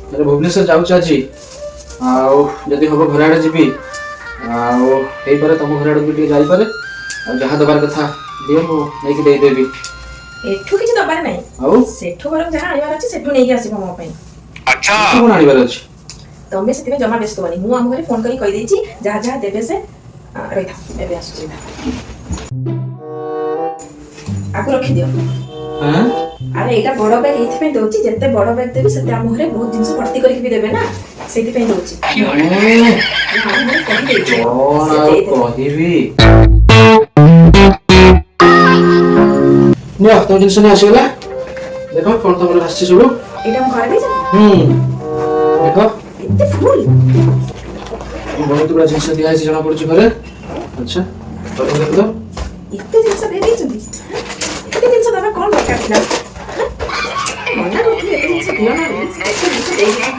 अरे भुवनेश्वर जाऊँ आज आदि हम घर आड़े जी आईपे तुम घर आड़े भी जापे जहाँ दबार कथा दियो मुझे देदेवी एठू किछि दबार नै आउ सेठू बरम जहाँ आइबार अछि सेठू नै आसीबो मो पई अच्छा कौन आनिबार अछि तमे सेति जमा व्यस्त बनी मु हम घरे फोन करी कहि देछि जहाँ जहाँ देबे से रही था एबे आसु आकु रखि दियो हां अरे एटा बड़ बैग एथि पे दोछि जते बड़ बैग देबी सेते हम घरे बहुत जिंस भर्ती करी भी देबे ना सेति पे दोछि कहबी निया तो जिंस ने आसीला देखो फोन तो बोले आसी सुडू एटा हम कर दे छ देखो इते फुल बहुत बड़ा जिंस दिया है जना पड़छ घरे अच्छा तो देख दो इते जिंस दे दे छथि इते जिंस दबा कोन दरकार थिला मना रोटी इते जिंस दियो ना इते जिंस दे दे